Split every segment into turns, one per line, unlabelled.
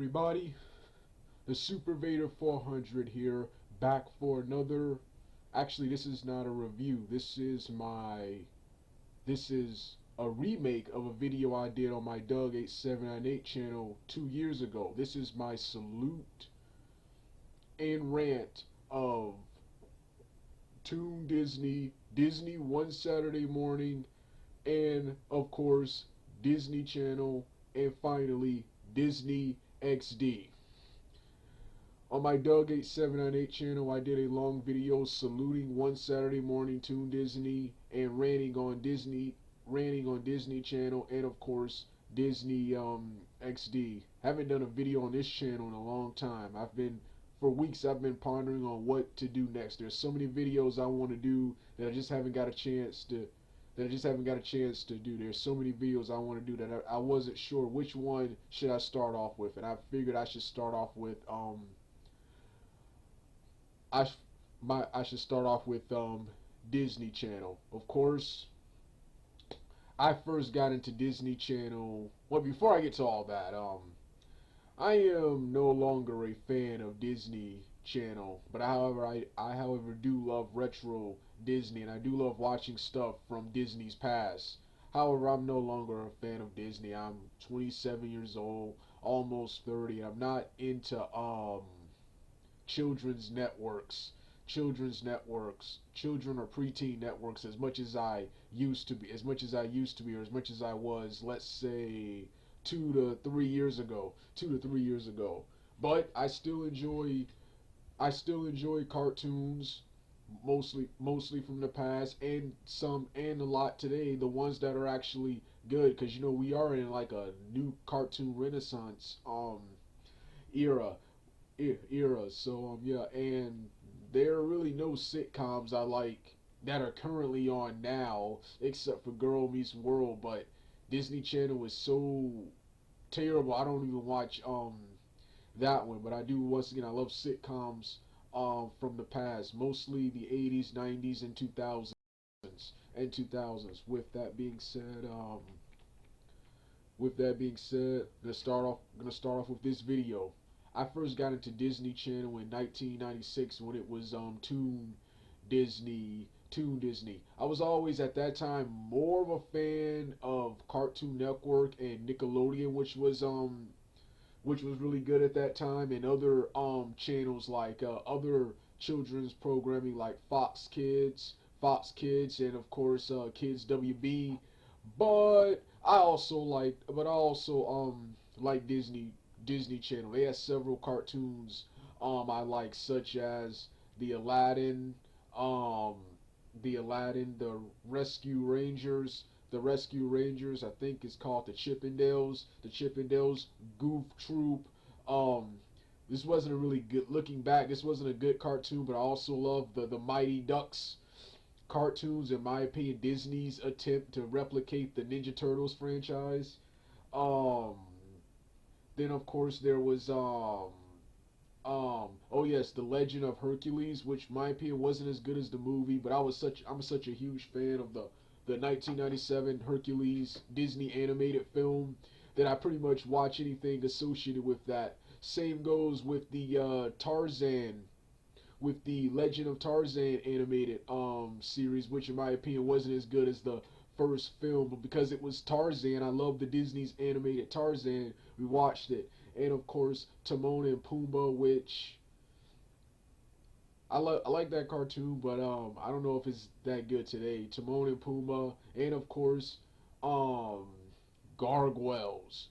everybody? The Super Vader 400 here, back for another. Actually, this is not a review. This is a remake of a video I did on my Doug 8798 channel 2 years ago. This is my salute and rant of Toon Disney, Disney One Saturday Morning, and of course Disney Channel, and finally Disney XD. On my Doug 8798 channel, I did a long video saluting One Saturday Morning Toon Disney and ranting on Disney Channel, and of course Disney XD. Haven't done a video on this channel in a long time. For weeks I've been pondering on what to do next. There's so many videos I want to do that I just haven't got a chance to do. There's so many videos I want to do that I wasn't sure which one should I start off with, and I figured I should start off with I should start off with Disney Channel. Of course, I first got into Disney Channel. Well, before I get to all that, I am no longer a fan of Disney Channel, but I however do love retro Disney, and I do love watching stuff from Disney's past. However, I'm no longer a fan of Disney. I'm 27 years old, almost 30, and I'm not into children's networks, children or preteen networks as much as I used to be, or as much as I was, let's say 2 to 3 years ago. But I still enjoy cartoons, mostly from the past, and a lot today, the ones that are actually good, because we are in like a new cartoon renaissance era so yeah, and there are really no sitcoms I like that are currently on now, except for Girl Meets World. But Disney Channel is so terrible, I don't even watch that one. But I do, once again, I love sitcoms from the past, mostly the 80s, 90s, and 2000s. With that being said, gonna start off with this video. I first got into Disney Channel in 1996 when it was Disney. I was always at that time more of a fan of Cartoon Network and Nickelodeon, which was really good at that time, and other channels like other children's programming like Fox Kids, and of course Kids WB. But I also like Disney Channel. They had several cartoons I like, such as the Aladdin, um the Rescue Rangers. I think it's called the Chippendales Goof Troop. Um, this wasn't a really good, looking back, this wasn't a good cartoon, but I also love the Mighty Ducks cartoons. In my opinion, Disney's attempt to replicate the Ninja Turtles franchise. Um, then of course there was oh yes, the Legend of Hercules, which in my opinion wasn't as good as the movie, but I'm such a huge fan of the 1997 Hercules Disney animated film that I pretty much watch anything associated with that. Same goes with the Legend of Tarzan animated series, which in my opinion wasn't as good as the first film, but because it was Tarzan, I love the Disney's animated Tarzan. We watched it, and of course Timon and Pumbaa, which I like that cartoon, but I don't know if it's that good today. Timon and Pumbaa, and of course um Gargoyles.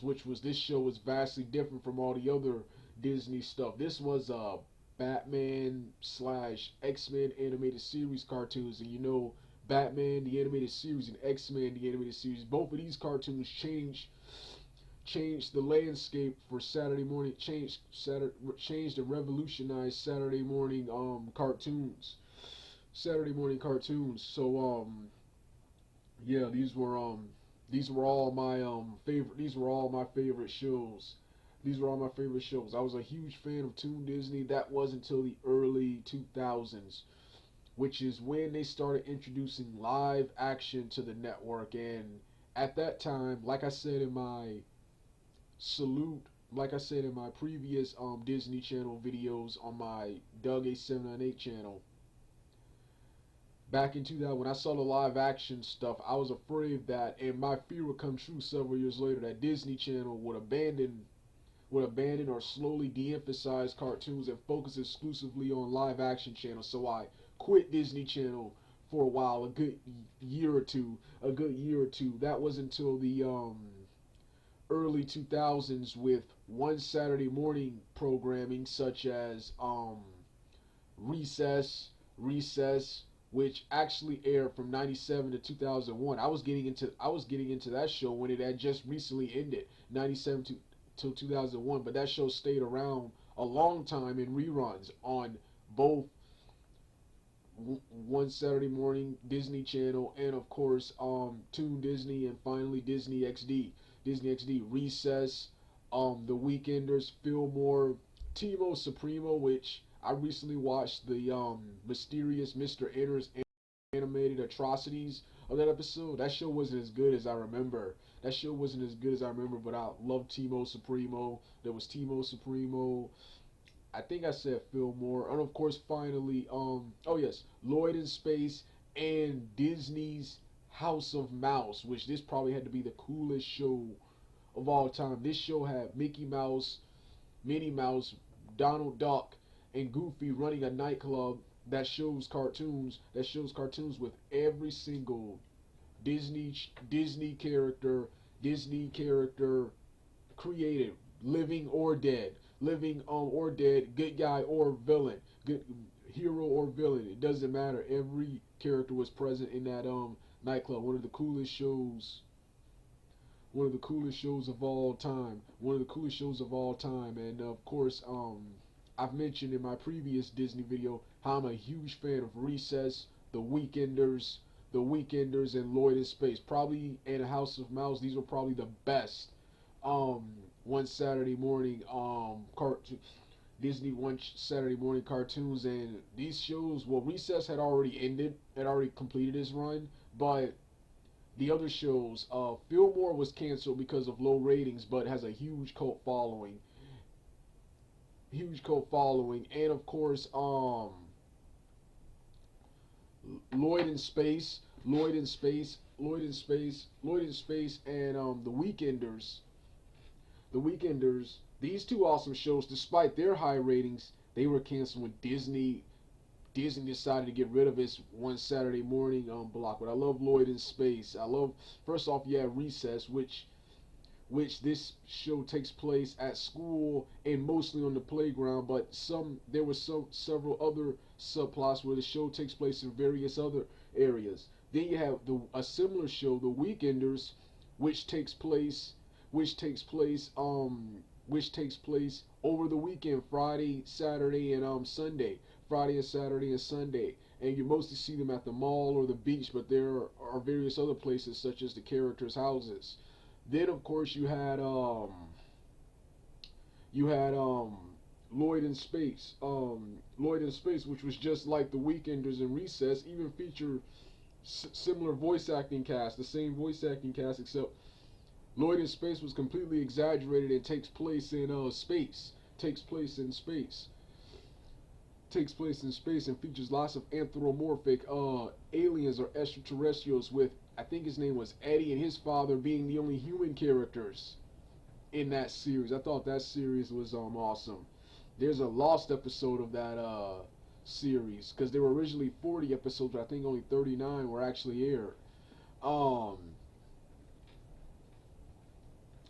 Which was, this show was vastly different from all the other Disney stuff. This was Batman slash X-Men animated series cartoons, and Batman the animated series and X-Men the animated series, both of these cartoons changed the landscape for Saturday morning, changed and revolutionized Saturday morning cartoons. So yeah, these were all my favorite shows. I was a huge fan of Toon Disney. That was until the early 2000s, which is when they started introducing live action to the network. And at that time, like I said in my salute like I said in my previous Disney Channel videos on my Doug 8798 channel, back in 2000 when I saw the live action stuff, I was afraid that, and my fear would come true several years later, that Disney Channel would abandon or slowly de-emphasize cartoons and focus exclusively on live action channels. So I quit Disney Channel for a while, a good year or two. That was until the early 2000s with one Saturday morning programming such as Recess, Recess, which actually aired from '97 to 2001. I was getting into that show when it had just recently ended, '97 to till 2001, but that show stayed around a long time in reruns on both one Saturday morning Disney Channel and of course Toon Disney and finally Disney XD, Recess, The Weekenders, Fillmore, Timo Supremo, which I recently watched the Mysterious Mr. Enter's animated atrocities of that episode. That show wasn't as good as I remember. But I love Timo Supremo. There was Timo Supremo. I think I said Fillmore, and of course, finally, oh yes, Lloyd in Space and Disney's House of Mouse, which this probably had to be the coolest show of all time. This show had Mickey Mouse, Minnie Mouse, Donald Duck, and Goofy running a nightclub that shows cartoons with every single Disney Disney character Disney character created, living or dead, good guy or villain, good hero or villain. It doesn't matter. Every character was present in that nightclub. One of the coolest shows of all time. And of course, I've mentioned in my previous Disney video how I'm a huge fan of Recess, the Weekenders, and Lloyd in Space. Probably and House of Mouse. These were probably the best um one Saturday morning cartoon Disney one Saturday morning cartoons. And these shows, well, Recess had already completed its run, but the other shows, Fillmore was canceled because of low ratings, but has a huge cult following, and of course, Lloyd in Space, and the Weekenders. These two awesome shows, despite their high ratings, they were canceled when Disney decided to get rid of its one Saturday morning block. But I love Lloyd in Space. I love, first off, yeah, Recess, which this show takes place at school and mostly on the playground, but there were several other subplots where the show takes place in various other areas. Then you have a similar show, The Weekenders, which takes place over the weekend, Friday and Saturday and Sunday. And you mostly see them at the mall or the beach, but there are various other places such as the characters' houses. Then of course you had Lloyd in Space, which was just like the Weekenders and Recess, even featured similar voice acting cast, the same voice acting cast, except Lloyd in Space was completely exaggerated and takes place in space and features lots of anthropomorphic aliens or extraterrestrials, with, I think his name was Eddie, and his father being the only human characters in that series. I thought that series was awesome. There's a lost episode of that series because there were originally 40 episodes, but I think only 39 were actually aired. Um,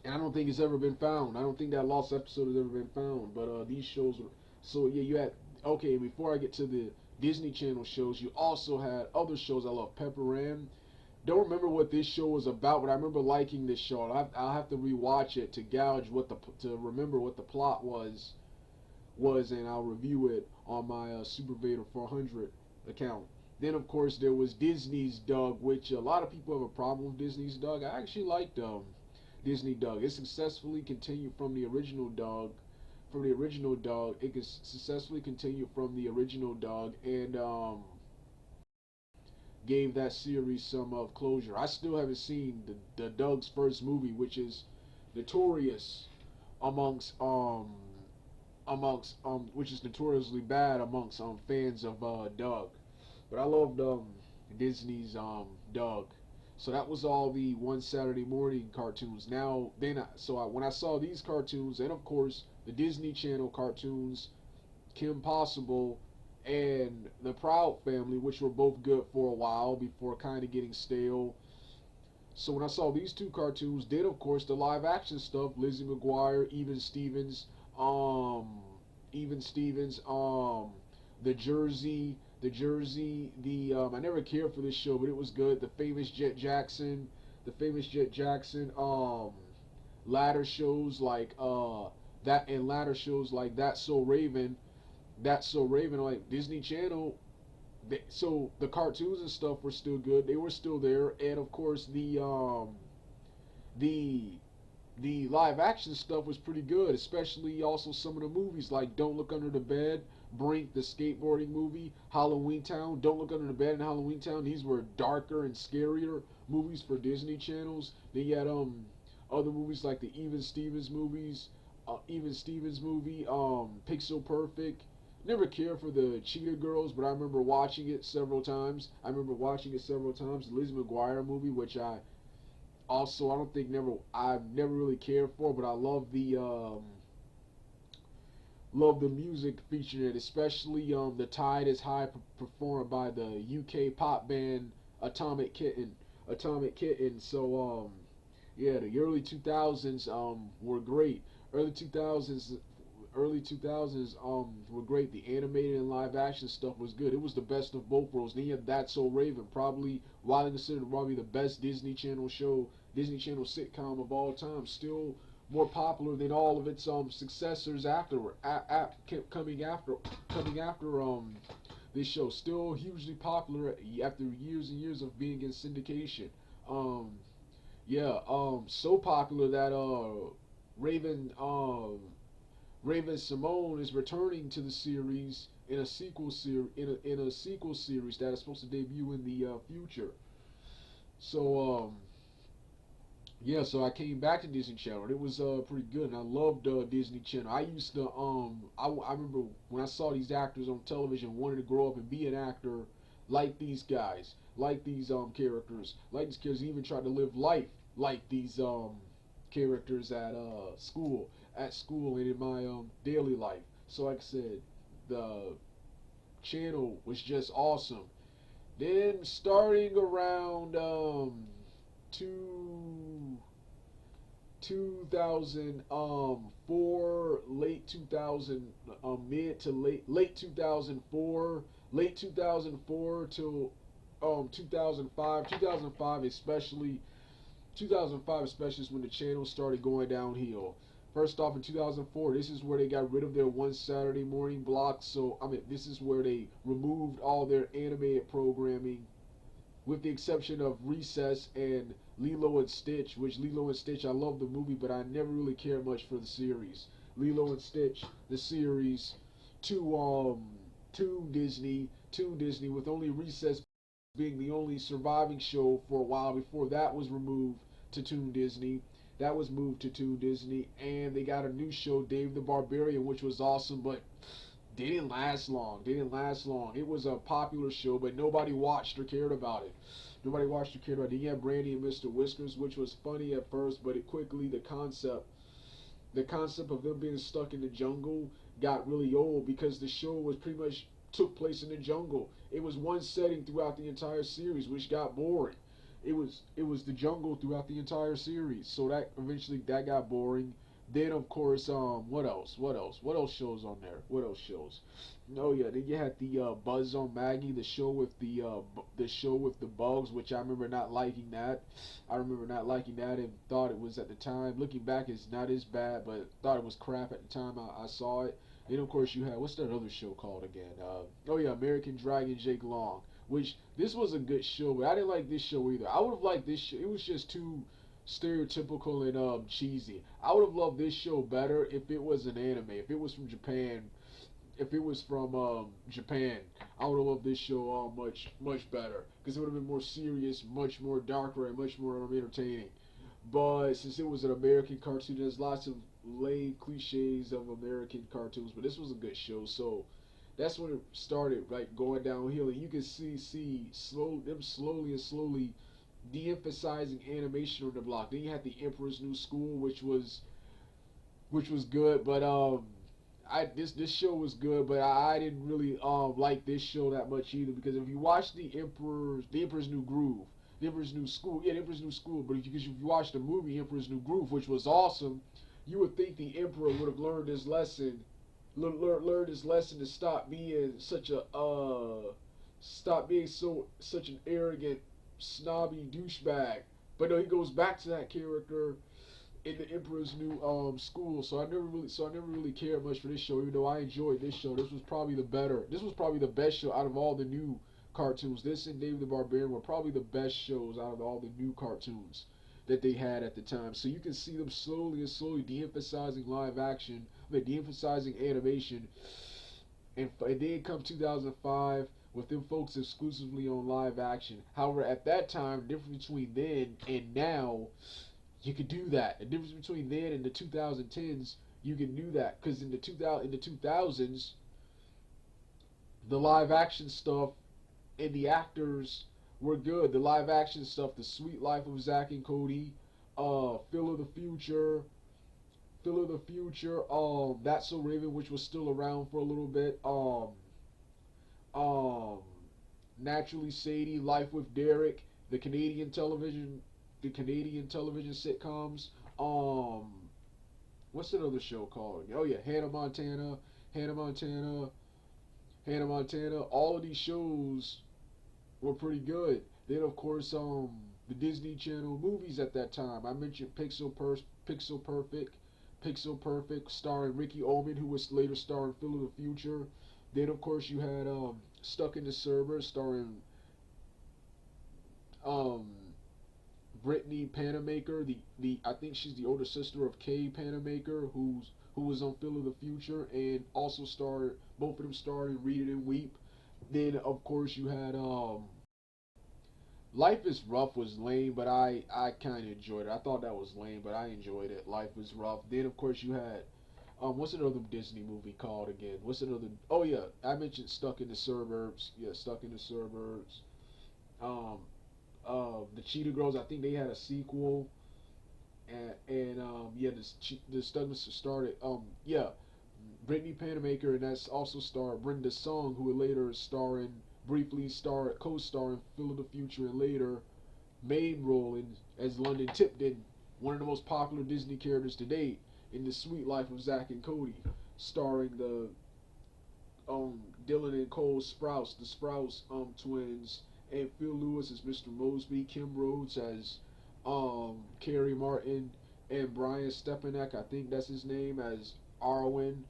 and I don't think it's ever been found. I don't think that lost episode has ever been found. But these shows were, so yeah. You had, okay. Before I get to the Disney Channel shows, you also had other shows. I love Pepper Ann. Don't remember what this show was about, but I remember liking this show. I'll have to rewatch it to remember what the plot was, and I'll review it on my Super Vader 400 account. Then of course there was Disney's Doug, which a lot of people have a problem with Disney's Doug. I actually liked Disney Doug. It successfully continued from the original Doug. It could successfully continue from the original Doug, and gave that series some of closure. I still haven't seen the Doug's first movie, which is notorious amongst which is notoriously bad amongst fans of Doug. But I loved Disney's Doug. So that was all the one Saturday morning cartoons. Now then, when I saw these cartoons, and of course the Disney Channel cartoons, Kim Possible and the Proud Family, which were both good for a while before kind of getting stale. So when I saw these two cartoons, then of course the live action stuff, Lizzie McGuire, um, Even Stevens, the Jersey, I never cared for this show, but it was good. The famous Jet Jackson, ladder shows like that, and ladder shows like That's So Raven, like Disney Channel. So the cartoons and stuff were still good. They were still there, and of course the the live action stuff was pretty good, especially also some of the movies like Don't Look Under the Bed, Brink, the skateboarding movie, Halloween Town, Don't Look Under the Bed, and Halloween Town. These were darker and scarier movies for Disney channels. Then you had other movies like the Even Stevens movie, Pixel Perfect. Never cared for the Cheetah Girls, but I remember watching it several times. The Lizzie McGuire movie, which I don't think I've never really cared for, but I love the music featured in it, especially The Tide is High, performed by the UK pop band Atomic Kitten. Yeah, the early 2000s were great. Early 2000s early 2000s were great. The animated and live action stuff was good. It was the best of both worlds. Then you have That's So Raven, probably widely considered probably the best Disney Channel sitcom of all time. Still more popular than all of its successors afterward. Coming after this show. Still hugely popular after years and years of being in syndication. Um, so popular that Raven Raven Simone is returning to the series in a sequel series that is supposed to debut in the future. So so I came back to Disney Channel. And it was pretty good, and I loved Disney Channel. I used to I remember when I saw these actors on television, wanted to grow up and be an actor like these guys, like these even tried to live life like these characters at school and in my daily life. So like I said, the channel was just awesome. Then starting around two 2004, late 2000, mid to late 2004, late 2004 till 2005 especially. 2005 especially is when the channel started going downhill. First off, in 2004, this is where they got rid of their one Saturday morning block. So I mean, this is where they removed all their animated programming, with the exception of Recess and Lilo and Stitch. Which Lilo and Stitch, I love the movie, but I never really cared much for the series. Lilo and Stitch, the series, to Disney, with only Recess being the only surviving show for a while before that was removed to Toon Disney. That was moved to Toon Disney, and they got a new show, Dave the Barbarian, which was awesome, but didn't last long. It was a popular show, but nobody watched or cared about it. Then you had Brandy and Mr. Whiskers, which was funny at first, but it quickly the concept of them being stuck in the jungle got really old because the show was pretty much took place in the jungle. It was one setting throughout the entire series, which got boring. It was the jungle throughout the entire series, so that eventually that got boring. Then of course, what else shows on there? What else shows? Oh yeah, then you had the Buzz on Maggie, the show with the bugs, which I remember not liking that. And thought it was at the time. Looking back, it's not as bad, but thought it was crap at the time I saw it. Then of course you had what's that other show called again? Oh yeah, American Dragon Jake Long. Which this was a good show, but I didn't like this show either. I would have liked this show. It was just too stereotypical and cheesy. I would have loved this show better if it was an anime. If it was from Japan, I would have loved this show much better because it would have been more serious, much more darker, and much more entertaining. But since it was an American cartoon, there's lots of lame cliches of American cartoons, but this was a good show. So that's when it started like going downhill, and you can see slowly and slowly de-emphasizing animation on the block. Then you had the Emperor's New School, which was good, but I this show was good, but I didn't really like this show that much either, because if you watch the Emperor's New Groove, the Emperor's New School, yeah, the Emperor's New School, but if you watch the movie Emperor's New Groove, which was awesome, you would think the Emperor would have learned his lesson, learned his lesson to stop being such an arrogant, snobby douchebag. But no, he goes back to that character in the Emperor's New School. So I never really cared much for this show, even though I enjoyed this show. This was probably the best show out of all the new cartoons. This and Dave the Barbarian were probably the best shows out of all the new cartoons that they had at the time. So you can see them slowly and slowly de-emphasizing live action, de-emphasizing animation, and then come 2005 with them folks exclusively on live action. However, at that time, the difference between then and now, you could do that. The difference between then and the 2010s, you can do that, because in the 2000s, the live action stuff and the actors were good. The live action stuff, The Sweet Life of Zack and Cody, Phil of the Future, That's So Raven, which was still around for a little bit, um, Naturally Sadie, Life with Derek, the Canadian television sitcoms. Um, what's that other show called? Oh yeah, Hannah Montana, Hannah Montana. All of these shows were pretty good. Then of course, the Disney Channel movies at that time. I mentioned Pixel Perfect, starring Ricky Ullman, who was later starring Phil of the Future. Then of course you had Stuck in the Server, starring um Brittany Panamaker, the I think she's the older sister of Kay Panamaker, who was on Phil of the Future, and also starred, both of them starred in Read It and Weep. Then of course you had Life is Rough was lame, but I kind of enjoyed it. I thought that was lame, but I enjoyed it. Life is Rough. Then of course you had what's another Disney movie called again? What's another? Oh yeah, I mentioned Stuck in the Suburbs. Yeah, Stuck in the Suburbs. Um, the Cheetah Girls. I think they had a sequel, and yeah, the Stuck started. Yeah, Brittany Panamaker, and that's also starred Brenda Song, who would later co-star in Phil of the Future, and later main role in as London Tipton, one of the most popular Disney characters to date, in The Sweet Life of Zack and Cody, starring the Dylan and Cole Sprouse, the Sprouse twins, and Phil Lewis as Mr. Mosby, Kim Rhodes as Carrie Martin, and Brian Stepanek, I think that's his name, as Arwen.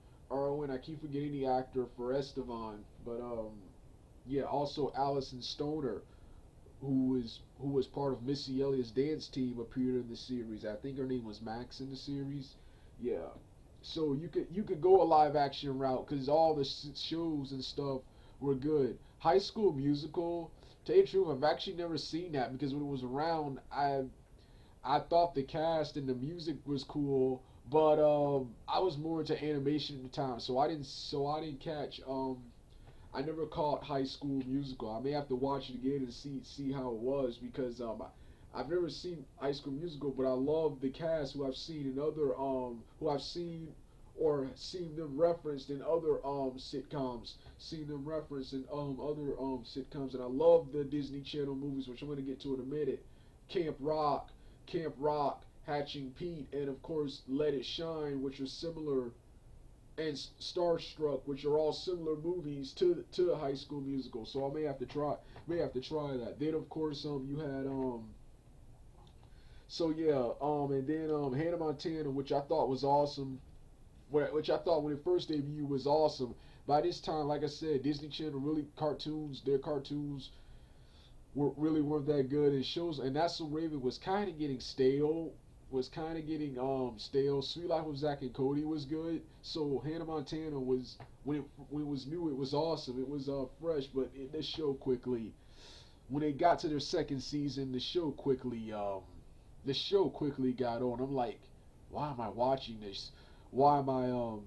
I keep forgetting the actor for Estevan, but yeah, also Allison Stoner, who was part of Missy Elliott's dance team, appeared in the series. I think her name was Max in the series. Yeah. So you could go a live action route, because all the shows and stuff were good. High School Musical, to tell you the truth, I've actually never seen that, because when it was around, I thought the cast and the music was cool, but I was more into animation at the time, so I didn't catch I never caught High School Musical. I may have to watch it again and see how it was, because I've never seen High School Musical, but I love the cast who I've seen or seen them referenced in other sitcoms, and I love the Disney Channel movies, which I'm gonna get to in a minute. Camp Rock, Camp Rock, Hatching Pete, and of course Let It Shine, which are similar, and Starstruck, which are all similar movies to High School Musical. So I may have to try that. Then of course you had so yeah, and then Hannah Montana, which I thought was awesome, which I thought when it first debuted was awesome. By this time, like I said, Disney Channel their cartoons really weren't that good, and shows, and That's So Raven was kind of getting stale. Sweet Life of Zack and Cody was good. So Hannah Montana was, when it was new, it was awesome. It was fresh, but this show quickly, when they got to their second season, the show quickly got on. I'm like, why am I watching this? Why am I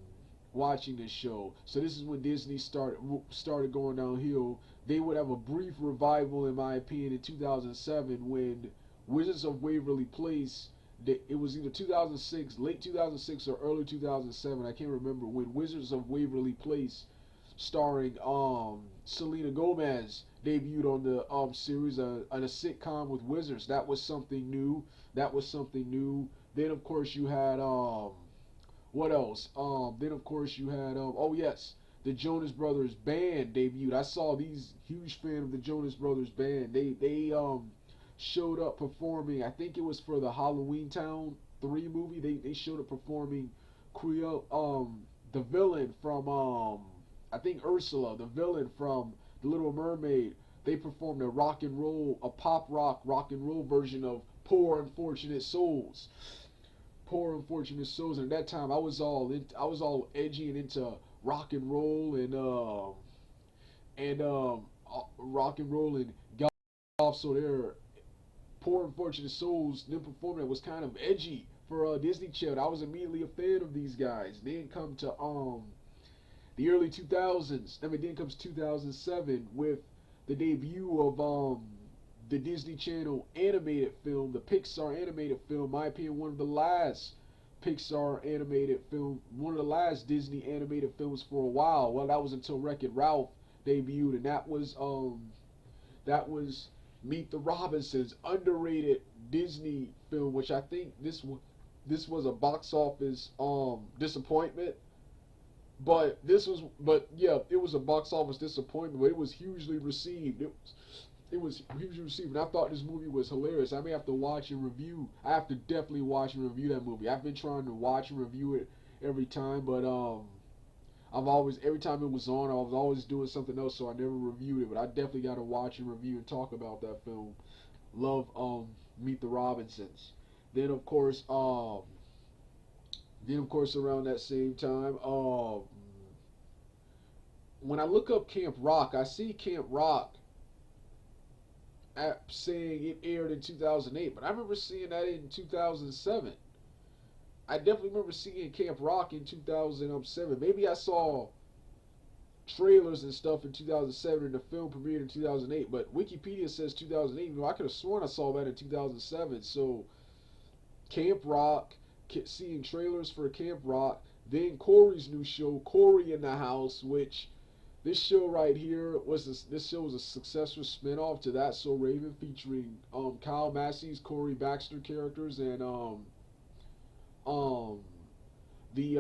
watching this show? So this is when Disney started going downhill. They would have a brief revival, in my opinion, in 2007 when Wizards of Waverly Place. It was either 2006, late 2006 or early 2007. I can't remember, when Wizards of Waverly Place, starring Selena Gomez, debuted on the series on a sitcom with Wizards. That was something new. That was something new. Then of course you had what else? Then of course you had oh yes, the Jonas Brothers band debuted. I saw these huge fan of the Jonas Brothers band. They showed up performing. I think it was for the Halloween Town 3 movie. They showed up performing Creole the villain from I think Ursula, the villain from The Little Mermaid. They performed a pop rock and roll version of Poor Unfortunate Souls. Poor Unfortunate Souls. And at that time, I was all edgy and into rock and roll and rock and roll and golf. So their Poor Unfortunate Souls, them performing, was kind of edgy for Disney Channel. I was immediately a fan of these guys. Then come to the early 2000s. I mean, then comes 2007 with the debut of the Disney Channel animated film, the Pixar animated film. In my opinion, one of the last Pixar animated film, one of the last Disney animated films for a while. Well, that was until Wreck-It Ralph debuted, and that was Meet the Robinsons, underrated Disney film, which I think this was a box office disappointment. But yeah, it was a box office disappointment, but it was hugely received. It was hugely received, and I thought this movie was hilarious. I may have to watch and review. I have to definitely watch and review that movie. I've been trying to watch and review it every time, but I've always, every time it was on, I was always doing something else, so I never reviewed it. But I definitely got to watch and review and talk about that film. Love Meet the Robinsons. Then of course around that same time, when I look up Camp Rock, I see Camp Rock app saying it aired in 2008, but I remember seeing that in 2007. I definitely remember seeing Camp Rock in 2007. Maybe I saw trailers and stuff in 2007 and the film premiered in 2008, but Wikipedia says 2008. You know, I could have sworn I saw that in 2007. So Camp Rock, seeing trailers for Camp Rock, then Cory's new show, Cory in the House, which this show right here this show was a successful spinoff to That So Raven, featuring Kyle Massey's Cory Baxter characters and um the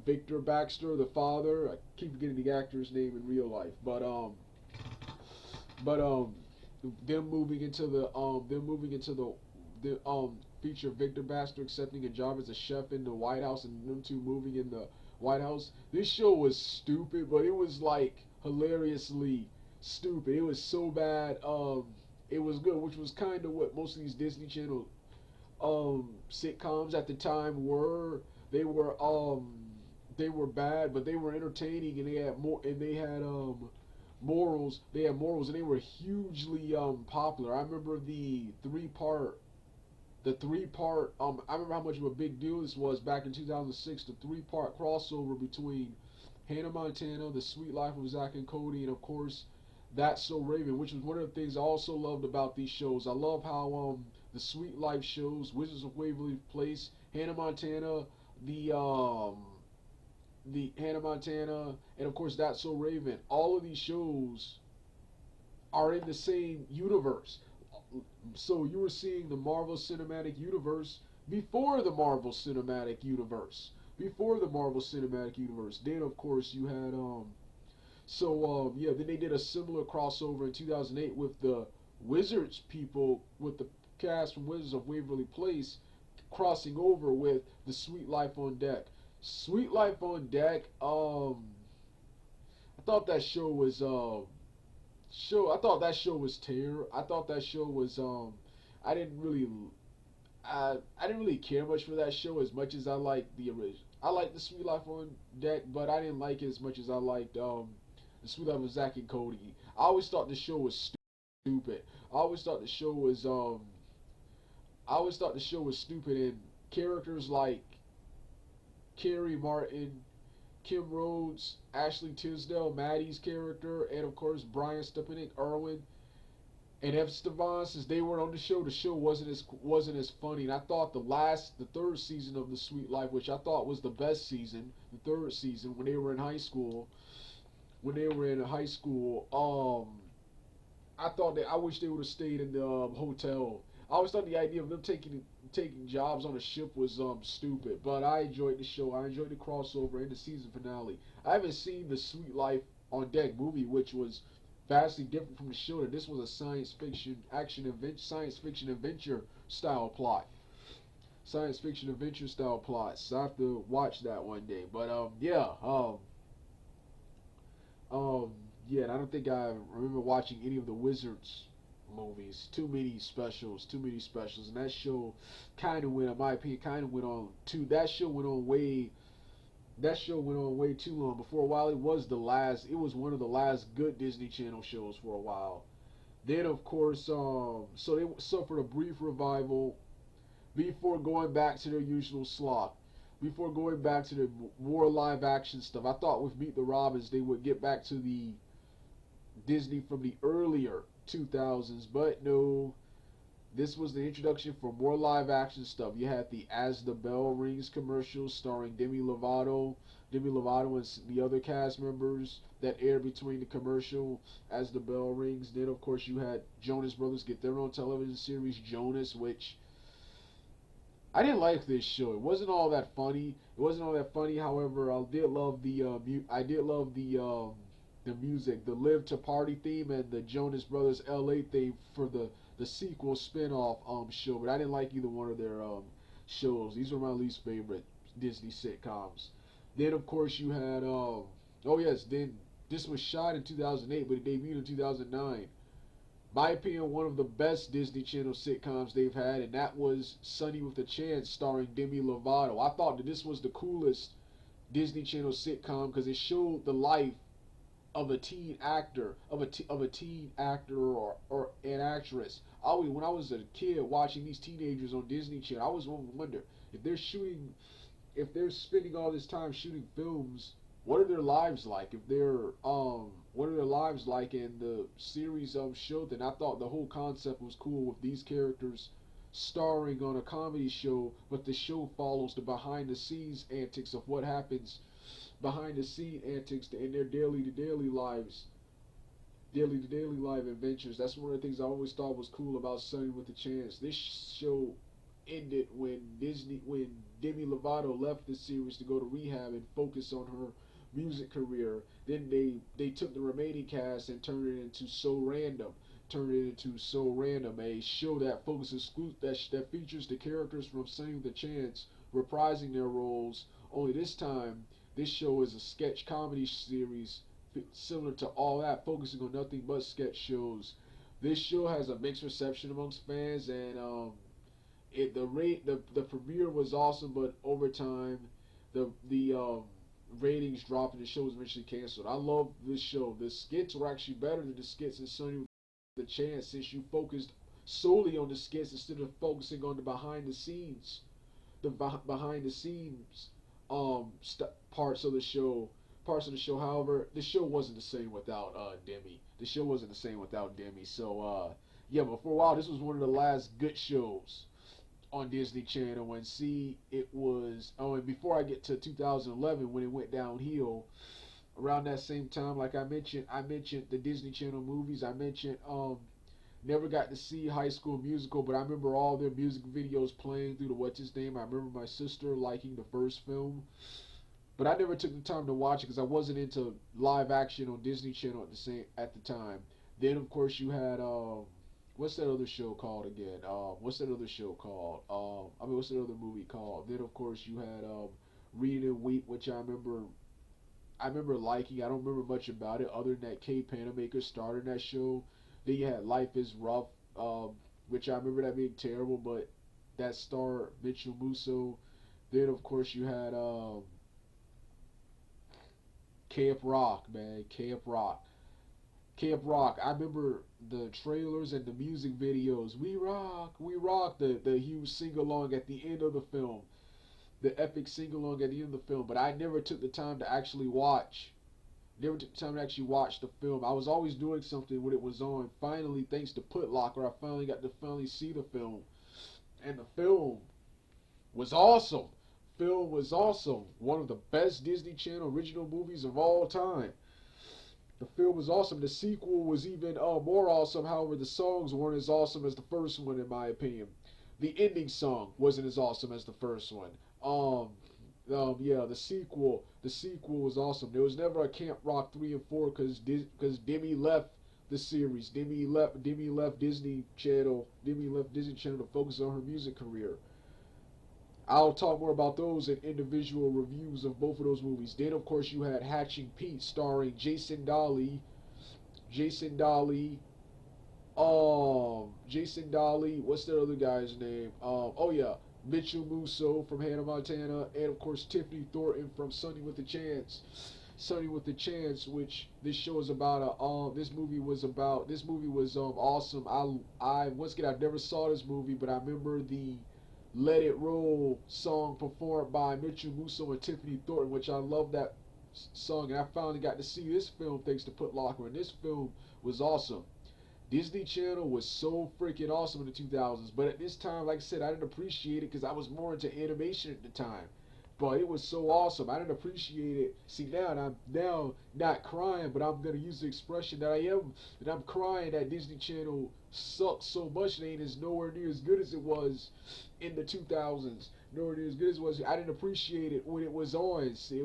Victor Baxter, the father. I keep forgetting the actor's name in real life, but them moving into the feature Victor Baxter accepting a job as a chef in the White House, and them two moving in the White House. This show was stupid, but it was like hilariously stupid. It was so bad. It was good, which was kind of what most of these Disney Channel sitcoms at the time were. They were bad, but they were entertaining, and they had morals. They had morals, and they were hugely popular. I remember the three part I remember how much of a big deal this was back in 2006, the three-part crossover between Hannah Montana, The Sweet Life of Zack and Cody, and of course That's So Raven, which was one of the things I also loved about these shows. I love how the Sweet Life shows, Wizards of Waverly Place, Hannah Montana, the Hannah Montana, and of course That's So Raven. All of these shows are in the same universe. So you were seeing the Marvel Cinematic Universe before the Marvel Cinematic Universe. Before the Marvel Cinematic Universe. Then of course you had then they did a similar crossover in 2008 with the Wizards people, with the cast from Wizards of Waverly Place crossing over with the Sweet Life on Deck. Sweet Life on Deck, I thought that show was I thought that show was terror. I thought that show was I didn't really I didn't really care much for that show as much as I liked the original. I liked the Sweet Life on Deck, but I didn't like it as much as I liked the Sweet Life of Zack and Cody. I always thought the show was stupid. I always thought the show was stupid, characters like Carrie Martin, Kim Rhodes, Ashley Tisdale, Maddie's character, and of course Brian Stepanek, Irwin, and F. Stevon, since they weren't on the show wasn't as funny. And I thought the third season of The Sweet Life, which I thought was the best season, the third season when they were in high school, I wish they would have stayed in the hotel. I always thought the idea of them taking jobs on a ship was stupid, but I enjoyed the show. I enjoyed the crossover and the season finale. I haven't seen the Sweet Life on Deck movie, which was vastly different from the show. That this was a science fiction adventure style plot. Science fiction adventure style plot. So I have to watch that one day. But um, yeah, and I don't think I remember watching any of the Wizards movies. Too many specials, and that show kind of went, in my opinion, kind of went on too. That show went on way too long. But for a while, it was the last. It was one of the last good Disney Channel shows for a while. Then, of course, so they suffered a brief revival before going back to their usual slog. Before going back to the more live action stuff, I thought with Meet the Robins they would get back to the Disney from the earlier 2000s, but no. This was the introduction for more live action stuff. You had the As the Bell Rings commercial starring Demi Lovato and the other cast members that aired between the commercial As the Bell Rings. Then of course you had Jonas Brothers get their own television series Jonas, which I didn't like this show. It wasn't all that funny. It wasn't all that funny. However, I did love the music, the Live to Party theme and the Jonas Brothers LA theme for the sequel spin-off show. But I didn't like either one of their shows. These were my least favorite Disney sitcoms. Then of course you had oh yes, then this was shot in 2008, but it debuted in 2009. My opinion, one of the best Disney Channel sitcoms they've had, and that was Sunny with a Chance, starring Demi Lovato. I thought that this was the coolest Disney Channel sitcom because it showed the life of a teen actor, of a teen actor or an actress. When I was a kid watching these teenagers on Disney Channel, I was wonder if they're spending all this time shooting films, what are their lives like? What are their lives like in the series showed? And I thought the whole concept was cool with these characters starring on a comedy show, but the show follows the behind the scenes antics of what happens behind the scene antics in their daily to daily lives, daily to daily life adventures. That's one of the things I always thought was cool about Sunny with a Chance. This show ended when Demi Lovato left the series to go to rehab and focus on her music career. Then they took the remaining cast and turned it into So Random. A show that focuses that features the characters from Sunny with a Chance reprising their roles. Only this time, this show is a sketch comedy series similar to all that, focusing on nothing but sketch shows. This show has a mixed reception amongst fans, and the premiere was awesome, but over time, the ratings dropped and the show was eventually canceled. I love this show. The skits were actually better than the skits in Sunny with the Chance, since you focused solely on the skits instead of focusing on the behind the scenes parts of the show. However, the show wasn't the same without Demi. The show wasn't the same without Demi. So yeah, but for a while this was one of the last good shows on Disney Channel. And see, it was and before I get to 2011 when it went downhill. Around that same time, like I mentioned the Disney Channel movies. I mentioned never got to see High School Musical, but I remember all their music videos playing through the what's his name. I remember my sister liking the first film, but I never took the time to watch it because I wasn't into live action on Disney Channel at the time. Then of course you had what's that other show called again? What's that other show called? What's that other movie called? Then of course you had Read and Weep, which I remember liking. I don't remember much about it other than that Kay Panamaker starred in that show. Then you had Life is Rough, which I remember that being terrible, but that starred Mitchell Musso. Then of course you had Camp Rock, man. Camp Rock. Camp Rock. I remember the trailers and the music videos. We rock, we rock. The huge sing along at the end of the film, the epic sing along at the end of the film. But I never took the time to actually watch. Never took the time to actually watch the film. I was always doing something when it was on. Finally, thanks to Put Locker, I finally got to finally see the film, and the film was awesome. Film was awesome. One of the best Disney Channel original movies of all time. The film was awesome. The sequel was even more awesome. However, the songs weren't as awesome as the first one, in my opinion. The ending song wasn't as awesome as the first one. Yeah, the sequel was awesome. There was never a Camp Rock 3 and 4 because Demi left the series. Demi left Disney Channel. Demi left Disney Channel to focus on her music career. I'll talk more about those in individual reviews of both of those movies. Then, of course, you had Hatching Pete, starring Jason Dolly. What's the other guy's name? Oh yeah, Mitchell Musso from Hannah Montana, and of course Tiffany Thornton from Sunny with a Chance. Sunny with a Chance, which this show is about. This movie was about. This movie was awesome. I once again I never saw this movie, but I remember the Let It Roll song performed by Mitchell Musso and Tiffany Thornton, which I love that song, and I finally got to see this film thanks to Put Locker, and this film was awesome. Disney Channel was so freaking awesome in the 2000s, but at this time, like I said, I didn't appreciate it because I was more into animation at the time. But it was so awesome. I didn't appreciate it. See now, and I'm now not crying, but I'm gonna use the expression that I am, that I'm crying that Disney Channel sucks so much. It ain't as nowhere near as good as it was in the 2000s. Nowhere near as good as it was. I didn't appreciate it when it was on. See,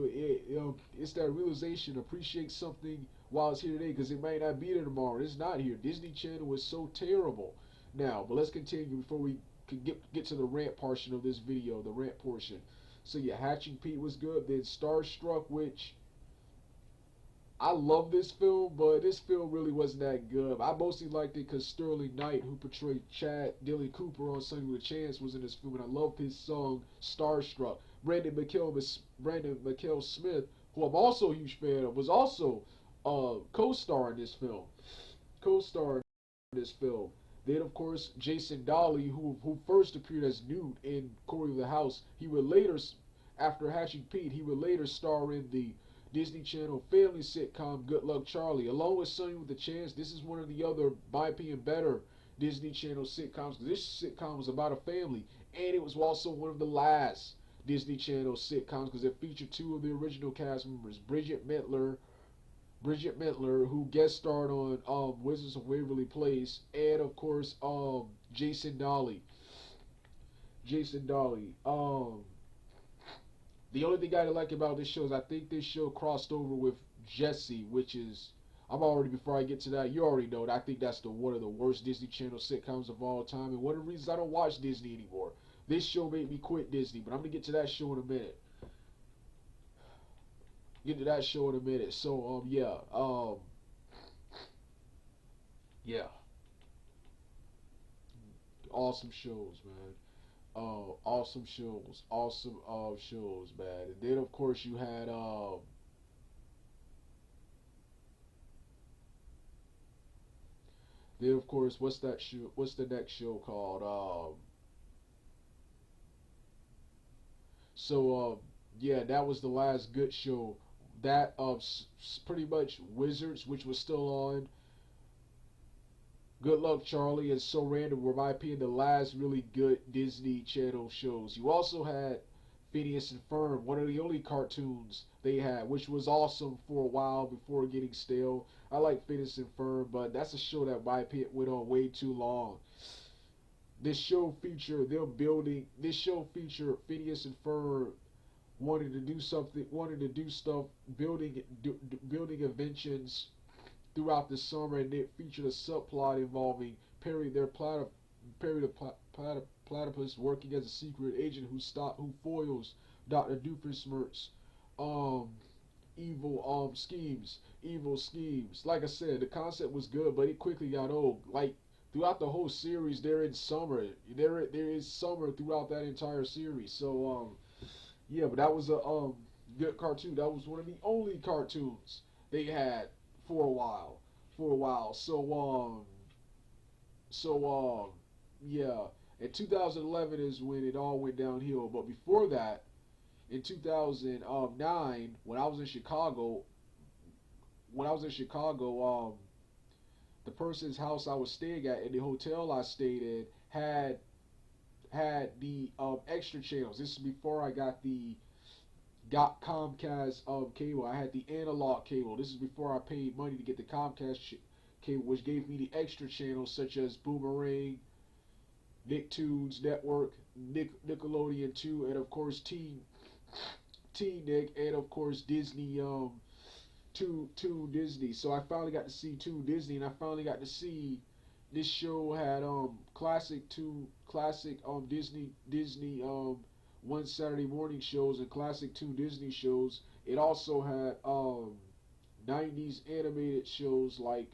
it's that realization. Appreciate something while it's here today, because it might not be there tomorrow. It's not here. Disney Channel was so terrible. Now, but let's continue before we can get to the rant portion of this video. The rant portion. So yeah, Hatching Pete was good. Then Starstruck, which I love this film, but this film really wasn't that good. I mostly liked it because Sterling Knight, who portrayed Chad Dilly Cooper on Sunny with a Chance, was in this film, and I love his song Starstruck. Brandon McKell Smith, who I'm also a huge fan of, was also co-star in this film. Co-star in this film. Then, of course, Jason Dolly, who first appeared as Newt in Cory the House, he would later, after Hatching Pete, he would later star in the Disney Channel family sitcom Good Luck Charlie. Along with Sunny with a Chance, this is one of the other, my opinion, better Disney Channel sitcoms, because this sitcom was about a family, and it was also one of the last Disney Channel sitcoms because it featured two of the original cast members, Bridget Mendler, who guest starred on Wizards of Waverly Place, and of course Jason Dolly. Jason Dolly. The only thing I like about this show is I think this show crossed over with Jessie, which is before I get to that, you already know that I think that's one of the worst Disney Channel sitcoms of all time, and one of the reasons I don't watch Disney anymore. This show made me quit Disney, but I'm gonna get to that show in a minute. Get to that show in a minute. So yeah, awesome shows, man. Awesome shows, shows, man. And then of course you had then of course what's that show? What's the next show called? Yeah, that was the last good show. That pretty much Wizards, which was still on. Good Luck Charlie and So Random were, my opinion, the last really good Disney Channel shows. You also had Phineas and Ferb, one of the only cartoons they had, which was awesome for a while before getting stale. I like Phineas and Ferb, but that's a show that, my opinion, went on way too long. This show featured them building. This show featured Phineas and Ferb wanting to do stuff, building inventions throughout the summer, and it featured a subplot involving Perry the platypus working as a secret agent who foils Dr. Doofenshmirtz's um evil schemes. Like I said, the concept was good, but it quickly got old. Like throughout the whole series, they're in summer. There is summer throughout that entire series. So yeah, but that was a good cartoon. That was one of the only cartoons they had for a while. for a while. So yeah. And 2011 is when it all went downhill. But before that, in 2009, when I was in Chicago, the person's house I was staying at and the hotel I stayed in had the extra channels. This is before I got Comcast cable. I had the analog cable. This is before I paid money to get the Comcast cable, which gave me the extra channels such as Boomerang, Nicktoons Network, Nickelodeon 2, and of course Teen Nick, and of course Disney Toon Disney. So I finally got to see Toon Disney, and I finally got to see this show had classic Disney one Saturday morning shows and classic Toon Disney shows. It also had 90s animated shows like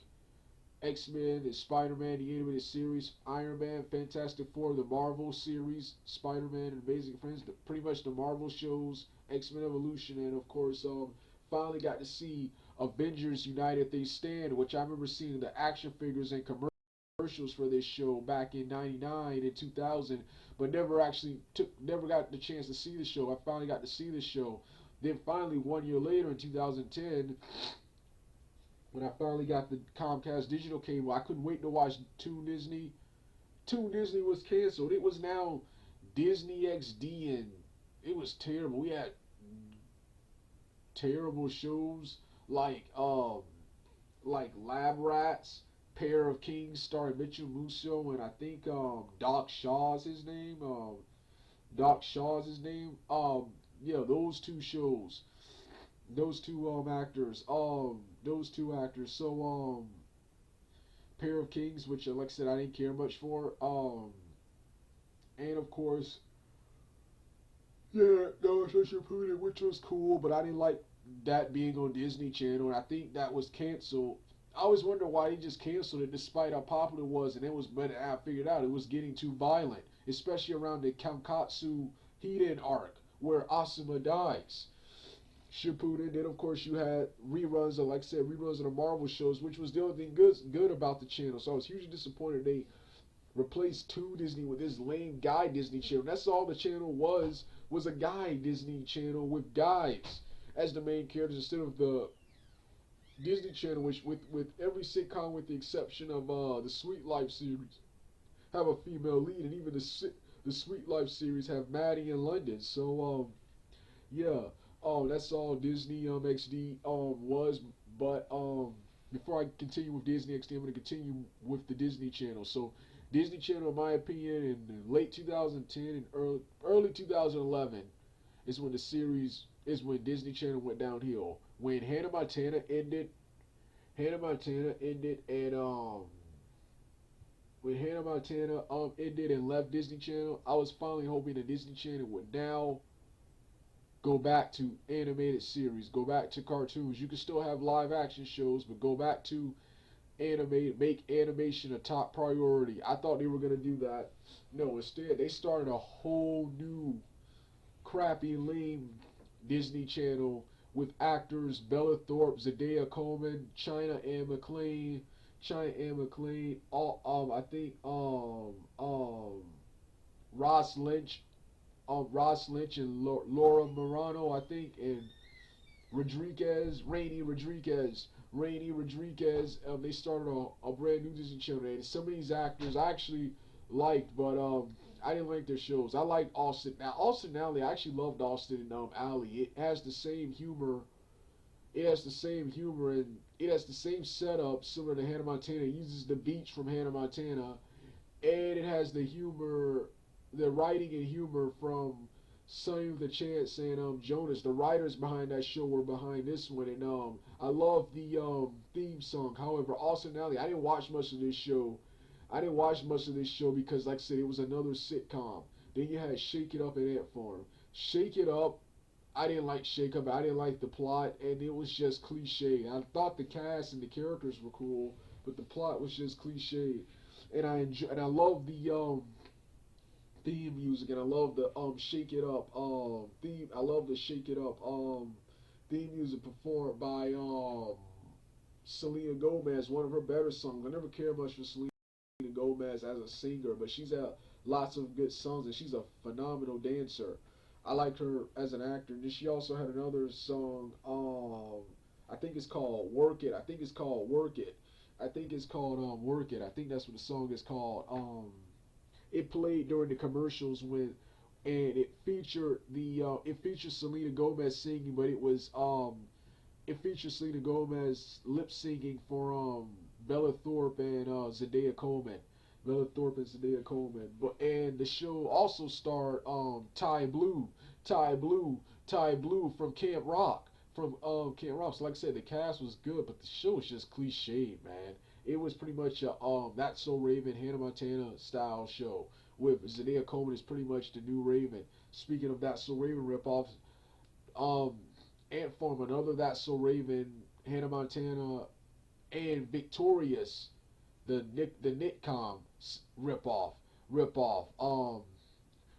X-Men and Spider-Man, the animated series, Iron Man, Fantastic Four, the Marvel series, Spider-Man and Amazing Friends, pretty much the Marvel shows, X-Men Evolution, and of course, finally got to see Avengers United They Stand, which I remember seeing the action figures and commercials for this show back in '99 and 2000, but never got the chance to see the show. I finally got to see the show. Then finally, 1 year later in 2010, when I finally got the Comcast digital cable, I couldn't wait to watch Toon Disney. Toon Disney was canceled. It was now Disney XD, and it was terrible. We had terrible shows like Lab Rats, Pair of Kings starring Mitchell Musso, and I think Doc Shaw's his name. Doc Shaw's his name. Yeah, those two shows. Those two actors. So Pair of Kings, which like I said I didn't care much for. And of course, yeah, no, Shippuden, which was cool, but I didn't like that being on Disney Channel, and I think that was canceled. I always wonder why they just canceled it, despite how popular it was, and it was. But I figured out it was getting too violent, especially around the Kankatsu Hiden arc, where Asuma dies. Shippuden. Then of course you had reruns of, like I said, reruns of the Marvel shows, which was the only thing good about the channel. So I was hugely disappointed they replaced Toon Disney with this lame guy Disney channel. That's all the channel was a guy Disney channel with guys as the main characters instead of the Disney Channel, which with every sitcom with the exception of the Sweet Life series have a female lead, and even the Sweet Life series have Maddie in London. So yeah, that's all Disney XD was. But before I continue with Disney XD, I'm going to continue with the Disney Channel. So Disney Channel, in my opinion, in late 2010 and early 2011 is when Disney Channel went downhill. When Hannah Montana ended, and when Hannah Montana ended and left Disney Channel, I was finally hoping that Disney Channel would now go back to animated series, go back to cartoons. You can still have live action shows, but go back to animate, make animation a top priority. I thought they were gonna do that. No, instead they started a whole new crappy, lame Disney Channel with actors Bella Thorpe, Zendaya Coleman, China Ann McClain, all I think Ross Lynch, Ross Lynch and Laura Marano, I think, and Rainy Rodriguez. They started a brand new Disney channel, and some of these actors I actually liked, but I didn't like their shows. I liked Austin. Now Austin Alley, I actually loved Austin Alley. It has the same humor. It has the same humor, and it has the same setup similar to Hannah Montana. It uses the beach from Hannah Montana, and it has the humor, the writing and humor from Sonny with a Chance and Jonas. The writers behind that show were behind this one, and I love the theme song. However, Austin Alley, I didn't watch much of this show. Because, like I said, it was another sitcom. Then you had Shake It Up and Ant Farm. Shake It Up, I didn't like Shake Up. I didn't like the plot, and it was just cliche. I thought the cast and the characters were cool, but the plot was just cliche. And I love the theme music, and I love the Shake It Up theme. I love the Shake It Up theme music performed by Selena Gomez, one of her better songs. I never cared much for Selena Gomez as a singer, but she's had lots of good songs and she's a phenomenal dancer. I like her as an actor. And then she also had another song. I think it's called "Work It." I think it's called "Work It." I think it's called "Work It." I think that's what the song is called. It played during the commercials when, and it featured Selena Gomez singing, but it features Selena Gomez lip syncing for Bella Thorpe and Zendaya Coleman. Bella Thorpe and Zendaya Coleman. But and the show also starred Ty Blue, Ty Blue from Camp Rock. From Camp Rock. So like I said, the cast was good, but the show was just cliched, man. It was pretty much a That's So Raven, Hannah Montana style show. With Zendaya Coleman is pretty much the new Raven. Speaking of That's So Raven ripoffs, um Ant Farm, another That's So Raven, Hannah Montana, and Victorious, the Nitcom ripoff, ripoff,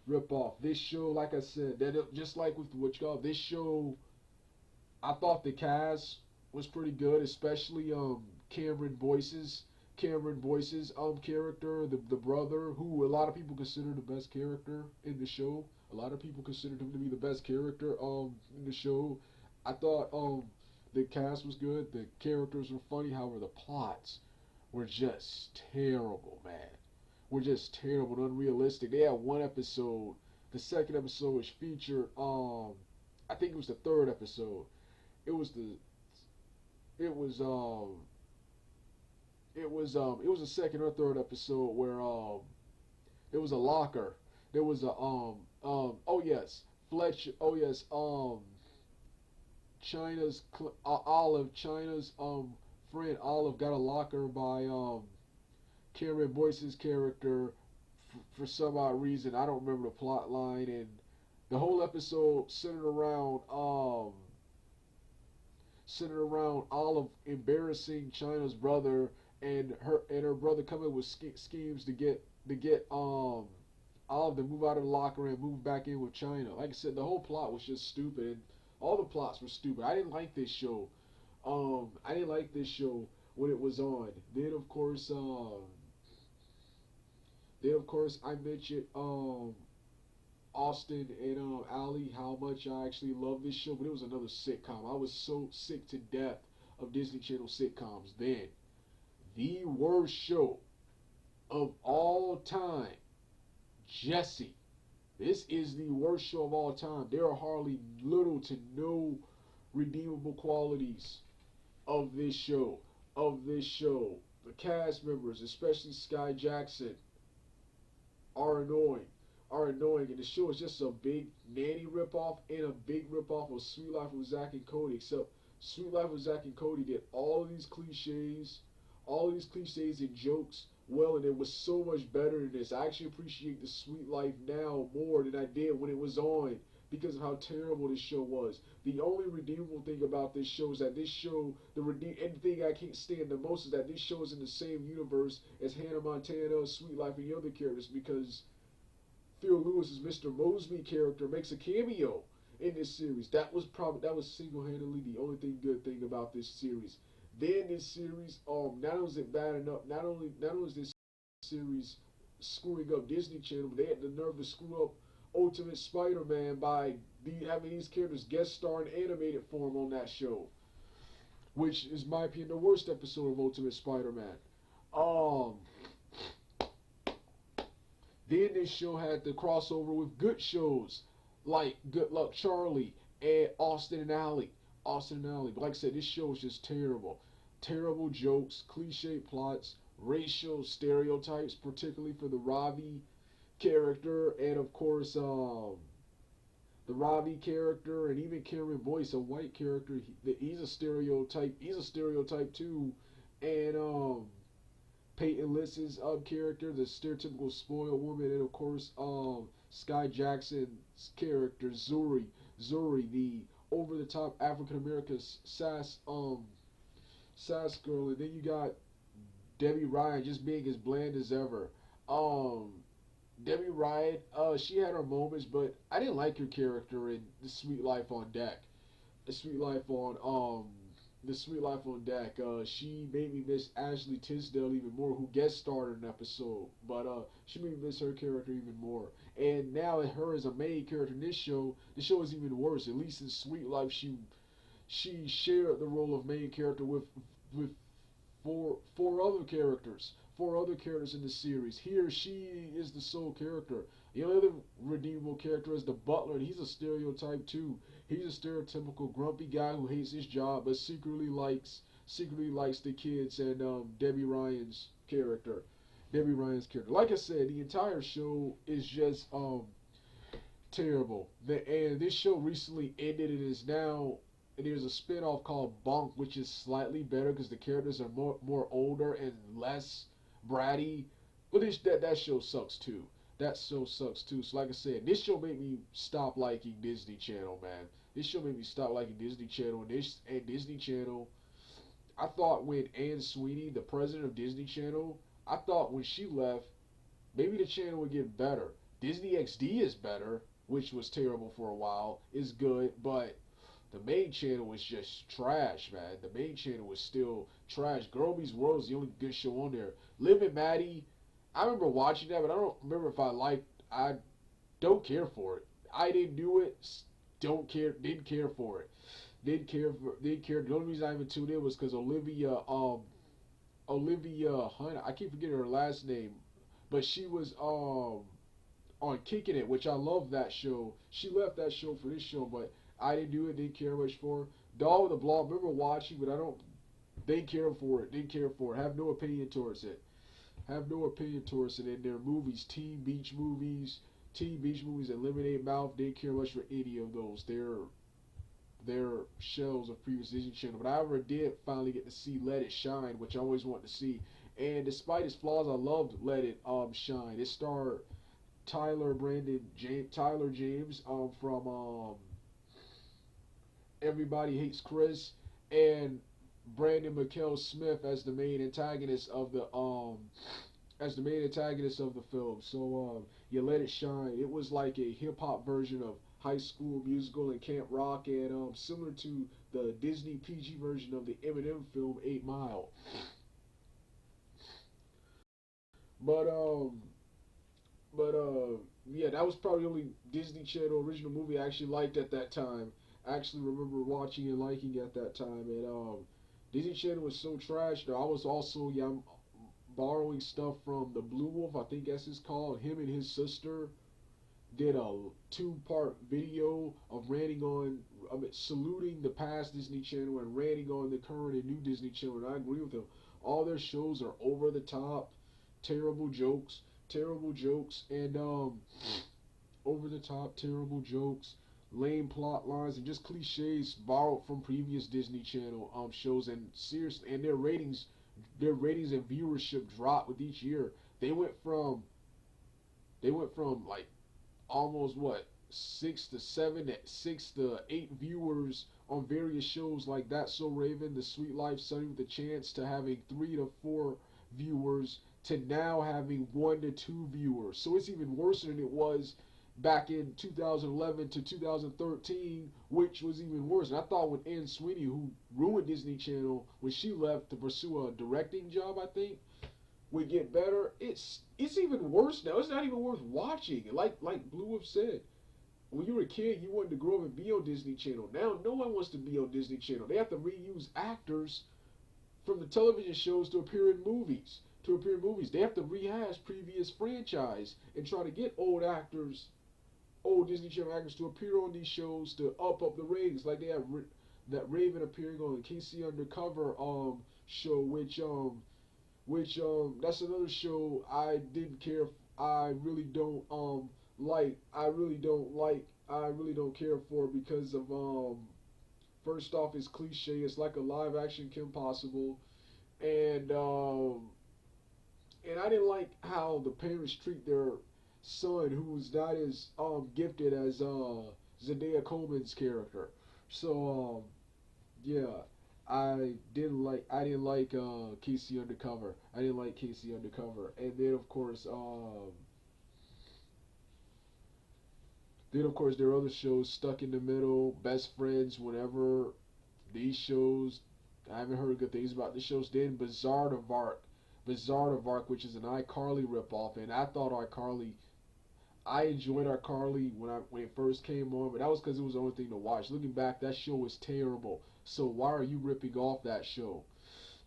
ripoff. This show, like I said, just like with what you call this show, I thought the cast was pretty good, especially Cameron Boyce's character, the brother, who a lot of people consider the best character in the show. A lot of people considered him to be the best character in the show. I thought the cast was good, the characters were funny, however the plots were just terrible, man. Were just terrible and unrealistic. They had one episode. The second episode was featured I think it was the third episode. It was the it was it was the second or third episode where there was a locker. There was a oh yes, Fletcher, oh yes, China's friend Olive got a locker by Cameron Boyce's character for some odd reason. I don't remember the plot line, and the whole episode centered around Olive embarrassing China's brother, and her brother coming with schemes to get Olive to move out of the locker and move back in with China. Like I said, the whole plot was just stupid. And all the plots were stupid. I didn't like this show. I didn't like this show when it was on. Then of course I mentioned Austin and Ali, how much I actually love this show, but it was another sitcom. I was so sick to death of Disney Channel sitcoms. Then the worst show of all time, Jessie. This is the worst show of all time. There are hardly little to no redeemable qualities of this show. Of this show. The cast members, especially Sky Jackson, are annoying. Are annoying. And the show is just a big nanny ripoff and a big ripoff of Sweet Life with Zack and Cody. Except Sweet Life with Zack and Cody did all of these cliches and jokes well, and it was so much better than this. I actually appreciate the Sweet Life now more than I did when it was on because of how terrible this show was. The only redeemable thing about this show is that this show, and the thing I can't stand the most is that this show is in the same universe as Hannah Montana, Sweet Life, and the other characters because Phil Lewis's Mr. Mosby character makes a cameo in this series. That was single-handedly the only good thing about this series. Then this series, not only is it bad enough, not only is this series screwing up Disney Channel, but they had the nerve to screw up Ultimate Spider-Man by having these characters guest star in animated form on that show, which is, in my opinion, the worst episode of Ultimate Spider-Man. Um, then this show had the crossover with good shows like Good Luck Charlie and Austin and Ally. Austin and Ally. But like I said, this show was just terrible. Terrible jokes, cliche plots, racial stereotypes, particularly for the Ravi character, and of course, the Ravi character, and even Cameron Boyce, a white character. He's a stereotype. He's a stereotype too, and Peyton List's character, the stereotypical spoiled woman, and of course, Sky Jackson's character, Zuri, the over-the-top African American sass girl, and then you got Demi Ryan just being as bland as ever. Um, Demi Ryan, she had her moments, but I didn't like her character in The Sweet Life on Deck. The Sweet Life on The Sweet Life on Deck. She made me miss Ashley Tisdale even more, who guest starred in an episode. But she made me miss her character even more. And now her as a main character in this show, the show is even worse. At least in Sweet Life, she shared the role of main character with four other characters in the series. Here, she is the sole character. The only other redeemable character is the butler, and he's a stereotype too. He's a stereotypical grumpy guy who hates his job but secretly likes the kids and Debbie Ryan's character. Like I said, the entire show is just terrible. And this show recently ended and is now and there's a spin-off called Bunk, which is slightly better because the characters are more older and less bratty. But that show sucks too. That show sucks too. So like I said, this show made me stop liking Disney Channel, man. This show made me stop liking Disney Channel and Disney Channel. I thought when Anne Sweeney, the president of Disney Channel, I thought when she left, maybe the channel would get better. Disney XD is better, which was terrible for a while. Is good, but the main channel was just trash, man. The main channel was still trash. Girl Meets World is the only good show on there. Liv and Maddie, I remember watching that, but I don't remember if I liked. I don't care for it. I didn't do it. Don't care. Didn't care for it. Didn't care. Didn't care. The only reason I even tuned in was because Olivia Hunt. I keep forgetting her last name, but she was on Kicking It, which I love that show. She left that show for this show, but I didn't do it. Didn't care much for her. Dog with a Blog. Remember watching, but I don't. Didn't care for it. Didn't care for it. Have no opinion towards it. Have no opinion towards it. And their movies, Teen Beach movies, and Lemonade Mouth. Didn't care much for any of those. They're shells of previous Disney Channel. But I ever did finally get to see Let It Shine, which I always wanted to see. And despite its flaws, I loved Let It Shine. It starred Tyler James from Everybody Hates Chris, and Brandon McKell Smith as the main antagonist of the film. So you Let It Shine. It was like a hip hop version of High School Musical and Camp Rock, and similar to the Disney PG version of the Eminem film 8 Mile. But yeah, that was probably the only Disney Channel original movie I actually liked at that time. I actually remember watching and liking at that time, and Disney Channel was so trash. Though I was also I'm borrowing stuff from the Blue Wolf, I think that's his called. Him and his sister did a two-part video of saluting the past Disney Channel and ranting on the current and new Disney Channel. And I agree with them. All their shows are over the top, terrible jokes, and over the top, terrible jokes, lame plot lines, and just cliches borrowed from previous Disney Channel shows. And seriously, and their ratings and viewership dropped with each year. They went from like almost what 6 to 8 viewers on various shows like That So Raven, The Sweet Life, Sunny with a Chance, to having 3 to 4 viewers to now having 1 to 2 viewers. So it's even worse than it was back in 2011 to 2013, which was even worse. And I thought when Anne Sweeney, who ruined Disney Channel when she left to pursue a directing job, I think would get better. It's even worse now. It's not even worth watching. Like Blue Wolf said, when you were a kid, you wanted to grow up and be on Disney Channel. Now, no one wants to be on Disney Channel. They have to reuse actors from the television shows to appear in movies. They have to rehash previous franchise and try to get old Disney Channel actors to appear on these shows to up the ratings. Like they have that Raven appearing on the KC Undercover show, which that's another show I didn't care. I really don't like. I really don't care for because of first off, it's cliche. It's like a live action Kim Possible, and I didn't like how the parents treat their son, who was not as gifted as Zendaya Coleman's character. So yeah, I didn't like Casey Undercover. I didn't like Casey Undercover, and then of course there are other shows, Stuck in the Middle, Best Friends, whatever. These shows I haven't heard good things about the shows. Then Bizarre of Arc, which is an iCarly ripoff, and I thought iCarly, I enjoyed iCarly when it first came on, but that was because it was the only thing to watch. Looking back, that show was terrible. So why are you ripping off that show?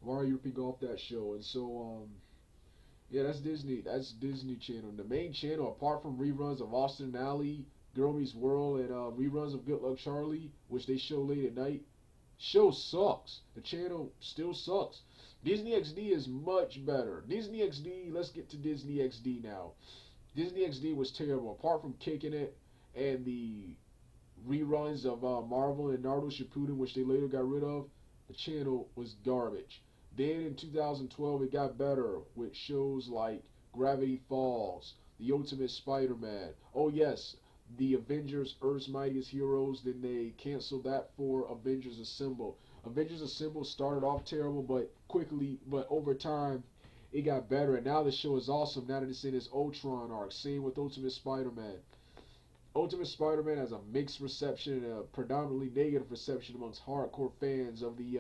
Why are you ripping off that show? And so yeah, that's Disney. That's Disney Channel. The main channel, apart from reruns of Austin and Ally, Girl Meets World, and reruns of Good Luck Charlie, which they show late at night, show sucks. The channel still sucks. Disney XD is much better. Disney XD, let's get to Disney XD now. Disney XD was terrible. Apart from kicking it and the reruns of Marvel and Naruto Shippuden, which they later got rid of, the channel was garbage. Then in 2012, it got better with shows like Gravity Falls, The Ultimate Spider-Man. Oh yes, the Avengers, Earth's Mightiest Heroes. Then they canceled that for Avengers Assemble. Avengers Assemble started off terrible, but over time, it got better. And now the show is awesome. Now that it's in its Ultron arc. Same with Ultimate Spider-Man. Ultimate Spider-Man has a mixed reception and a predominantly negative reception amongst hardcore fans of the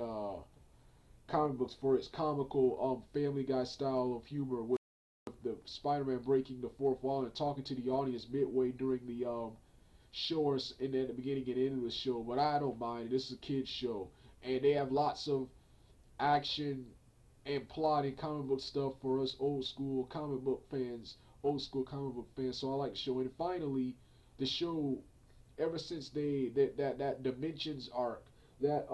comic books for its comical Family Guy style of humor, with the Spider-Man breaking the fourth wall and talking to the audience midway during the show and then the beginning and end of the show. But I don't mind. This is a kids show, and they have lots of action and plot and comic book stuff for us old school comic book fans. So I like the show. And finally, the show, ever since that Dimensions arc, that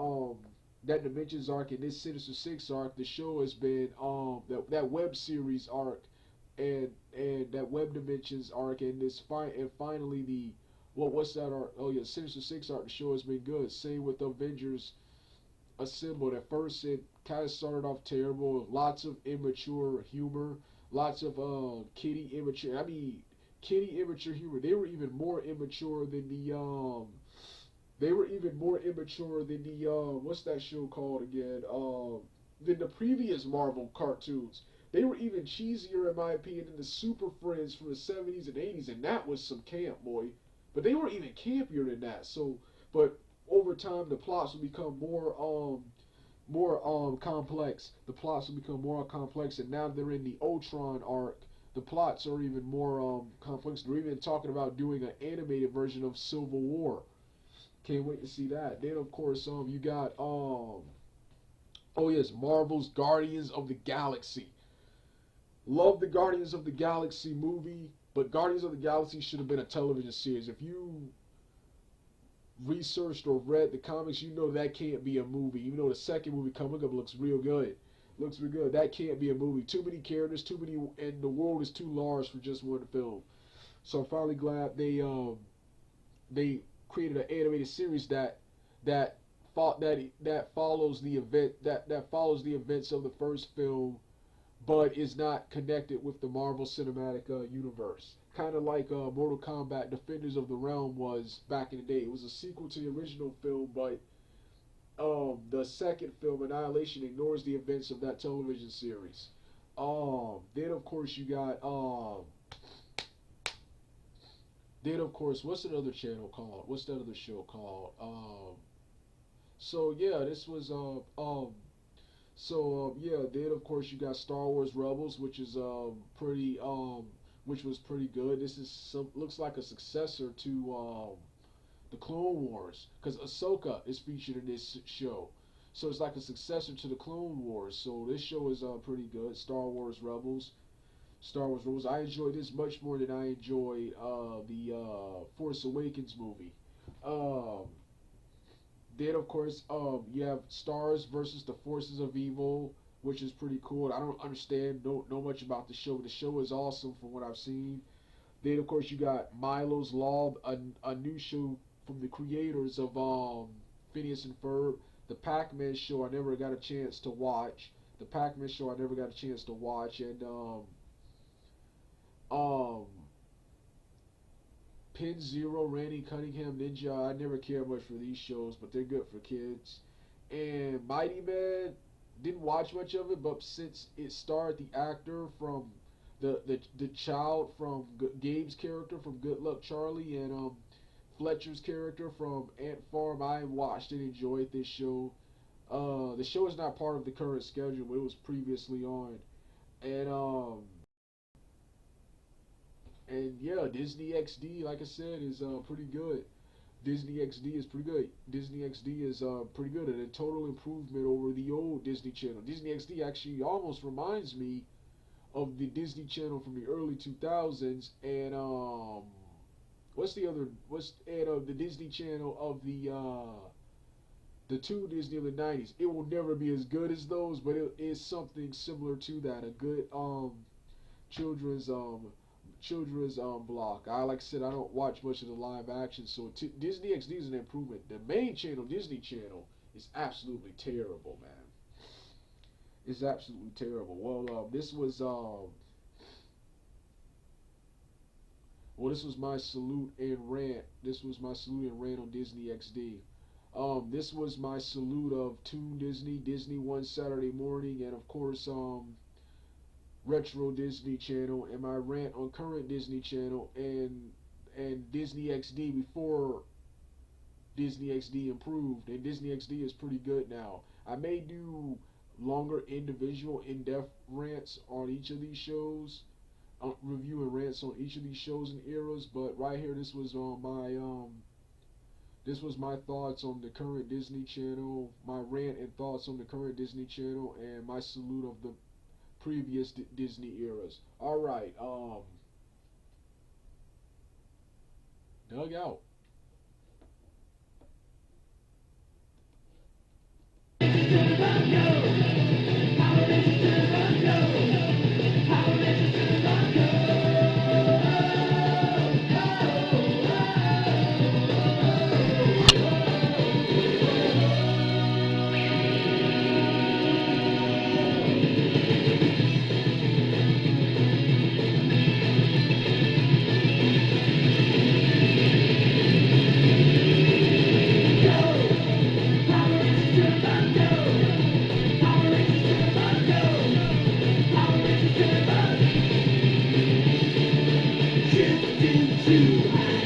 that Dimensions arc and this Sinister Six arc, the show has been that web series arc and that Web Dimensions arc and and finally the what's that arc? Oh yeah, Sinister Six arc. The show has been good. Same with Avengers Assemble. At first it kind of started off terrible, lots of immature humor, lots of kitty immature. I mean, kitty immature humor. They were even more immature than the what's that show called again? Than the previous Marvel cartoons. They were even cheesier in my opinion than the Super Friends from the 70s and 80s, and that was some camp, boy. But they were even campier than that. So, but over time the plots will become more complex. The plots will become more complex, and now they're in the Ultron arc. The plots are even more complex. They're even talking about doing an animated version of Civil War. Can't wait to see that. Then of course you got oh yes, Marvel's Guardians of the Galaxy. Love the Guardians of the Galaxy movie, but Guardians of the Galaxy should have been a television series. If you researched or read the comics, you know that can't be a movie. Even though the second movie coming up looks real good. Looks real good. That can't be a movie. Too many characters, and the world is too large for just one film. So I'm finally glad they created an animated series that follows the follows the events of the first film, but is not connected with the Marvel Cinematic Universe. Kind of like Mortal Kombat Defenders of the Realm was back in the day. It was a sequel to the original film, but the second film, Annihilation, ignores the events of that television series. Then of course you got then of course what's that other channel called? What's that other show called? So yeah, this was yeah, then of course you got Star Wars Rebels, which is which was pretty good. This is looks like a successor to the Clone Wars, because Ahsoka is featured in this show. So it's like a successor to the Clone Wars. So this show is pretty good. Star Wars Rebels. Star Wars Rebels. I enjoyed this much more than I enjoyed the Force Awakens movie. Um, then of course you have Stars versus the Forces of Evil, which is pretty cool. I don't understand, don't know much about the show. The show is awesome from what I've seen. Then of course you got Milo's Law, a new show from the creators of Phineas and Ferb. The Pac-Man show I never got a chance to watch. The Pac-Man show I never got a chance to watch, and um Pin Zero, Randy Cunningham Ninja. I never cared much for these shows, but they're good for kids. And Mighty Man, didn't watch much of it, but since it starred the actor from the child from Gabe's character from Good Luck Charlie and Fletcher's character from Ant Farm, I watched and enjoyed this show. The show is not part of the current schedule, but it was previously on. And and yeah, Disney XD, like I said, is pretty good. Disney XD is pretty good. Disney XD is pretty good and a total improvement over the old Disney Channel. Disney XD actually almost reminds me of the Disney Channel from the early 2000s and what's the other what's and the Disney Channel of the two Disney of the 90s. It will never be as good as those, but it is something similar to that. A good children's block. Like I said, I don't watch much of the live action, so Disney XD is an improvement. The main channel, Disney Channel, is absolutely terrible, man. It's absolutely terrible. This was my salute and rant. This was my salute and rant on Disney XD. This was my salute of Toon Disney, Disney One Saturday Morning, and of course Retro Disney Channel, and my rant on current Disney Channel and Disney XD before Disney XD improved, and Disney XD is pretty good now. I may do longer individual in-depth rants on each of these shows, review and rants on each of these shows and eras, but right here this was on my thoughts on the current Disney Channel, my rant and thoughts on the current Disney Channel, and my salute of the previous Disney eras. All right, dug out.
Into